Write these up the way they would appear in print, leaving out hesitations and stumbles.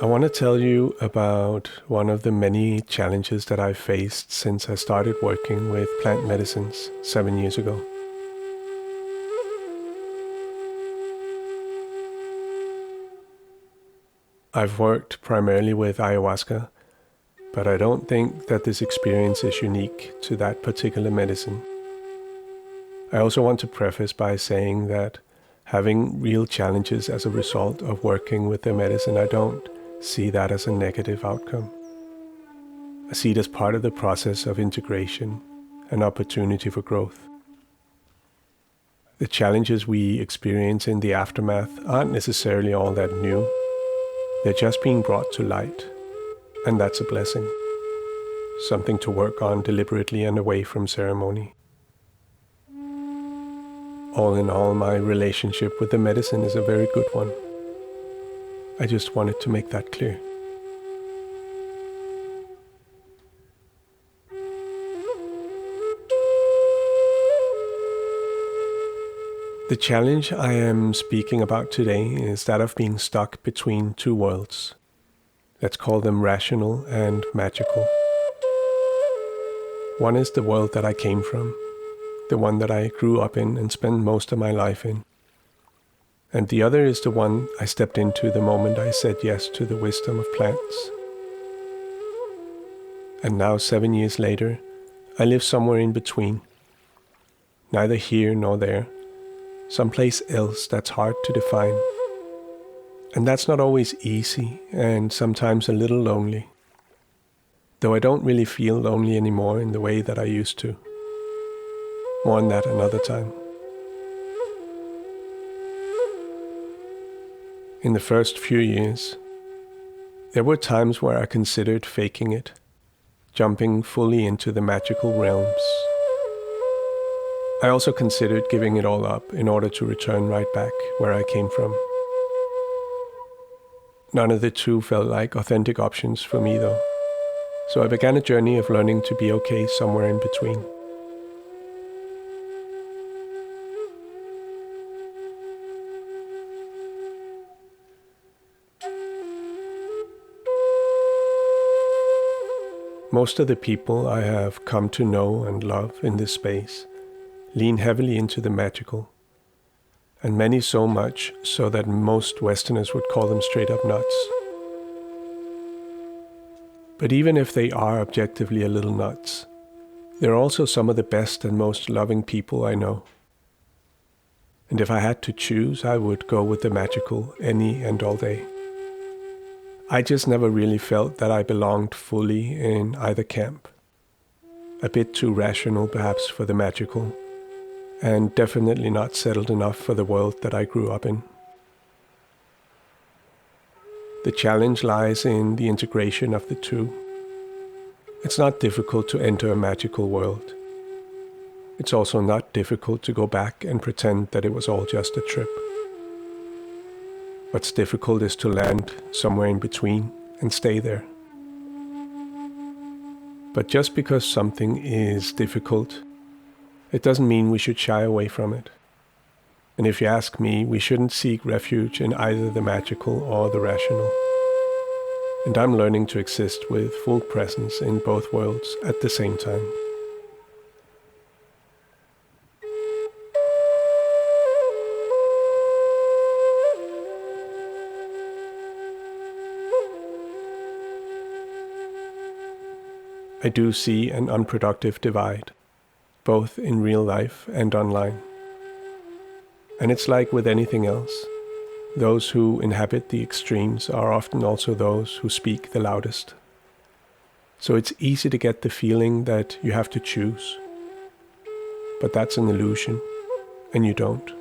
I want to tell you about one of the many challenges that I've faced since I started working with plant medicines 7 years ago. I've worked primarily with ayahuasca, but I don't think that this experience is unique to that particular medicine. I also want to preface by saying that having real challenges as a result of working with the medicine, I don't see that as a negative outcome. I see it as part of the process of integration and opportunity for growth. The challenges we experience in the aftermath aren't necessarily all that new. They're just being brought to light, and that's a blessing. Something to work on deliberately and away from ceremony. All in all, my relationship with the medicine is a very good one. I just wanted to make that clear. The challenge I am speaking about today is that of being stuck between two worlds. Let's call them rational and magical. One is the world that I came from, the one that I grew up in and spent most of my life in. And the other is the one I stepped into the moment I said yes to the wisdom of plants. And now, 7 years later, I live somewhere in between. Neither here nor there. Someplace else that's hard to define. And that's not always easy, and sometimes a little lonely. Though I don't really feel lonely anymore in the way that I used to. More on that another time. In the first few years, there were times where I considered faking it, jumping fully into the magical realms. I also considered giving it all up in order to return right back where I came from. None of the two felt like authentic options for me though, so I began a journey of learning to be okay somewhere in between. Most of the people I have come to know and love in this space lean heavily into the magical, and many so much so that most Westerners would call them straight up nuts. But even if they are objectively a little nuts, they're also some of the best and most loving people I know. And if I had to choose, I would go with the magical any and all day. I just never really felt that I belonged fully in either camp. A bit too rational perhaps for the magical, and definitely not settled enough for the world that I grew up in. The challenge lies in the integration of the two. It's not difficult to enter a magical world. It's also not difficult to go back and pretend that it was all just a trip. What's difficult is to land somewhere in between and stay there. But just because something is difficult, it doesn't mean we should shy away from it. And if you ask me, we shouldn't seek refuge in either the magical or the rational. And I'm learning to exist with full presence in both worlds at the same time. I do see an unproductive divide, both in real life and online. And it's like with anything else. Those who inhabit the extremes are often also those who speak the loudest. So it's easy to get the feeling that you have to choose. But that's an illusion, and you don't.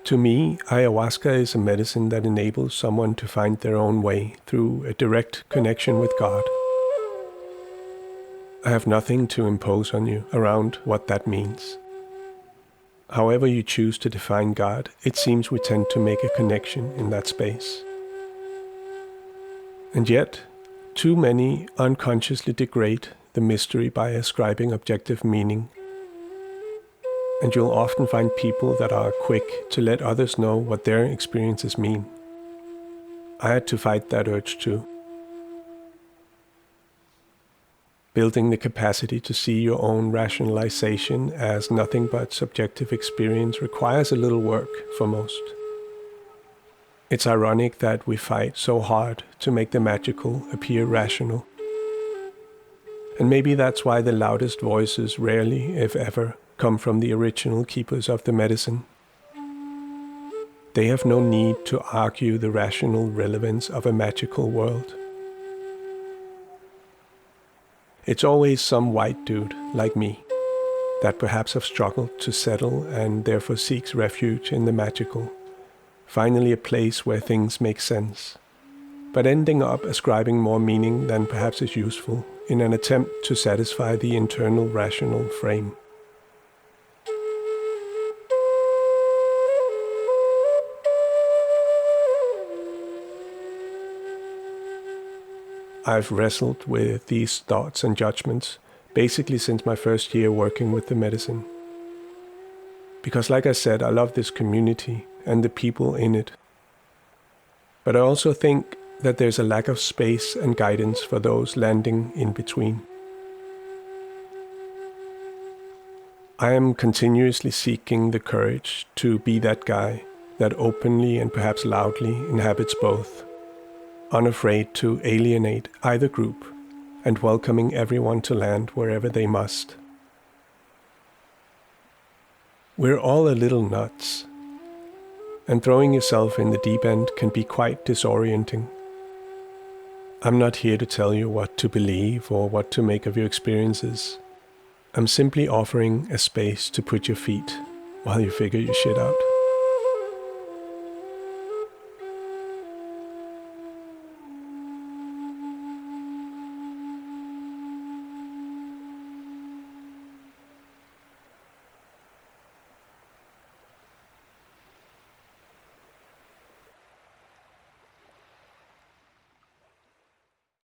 To me, ayahuasca is a medicine that enables someone to find their own way through a direct connection with God. I have nothing to impose on you around what that means. However you choose to define God, it seems we tend to make a connection in that space. And yet, too many unconsciously degrade the mystery by ascribing objective meaning. And you'll often find people that are quick to let others know what their experiences mean. I had to fight that urge too. Building the capacity to see your own rationalization as nothing but subjective experience requires a little work for most. It's ironic that we fight so hard to make the magical appear rational. And maybe that's why the loudest voices rarely, if ever, come from the original keepers of the medicine. They have no need to argue the rational relevance of a magical world. It's always some white dude, like me, that perhaps have struggled to settle and therefore seeks refuge in the magical, finally a place where things make sense, but ending up ascribing more meaning than perhaps is useful in an attempt to satisfy the internal rational frame. I've wrestled with these thoughts and judgments basically since my first year working with the medicine. Because like I said, I love this community and the people in it. But I also think that there's a lack of space and guidance for those landing in between. I am continuously seeking the courage to be that guy that openly and perhaps loudly inhabits both, unafraid to alienate either group, and welcoming everyone to land wherever they must. We're all a little nuts, and throwing yourself in the deep end can be quite disorienting. I'm not here to tell you what to believe or what to make of your experiences. I'm simply offering a space to put your feet while you figure your shit out.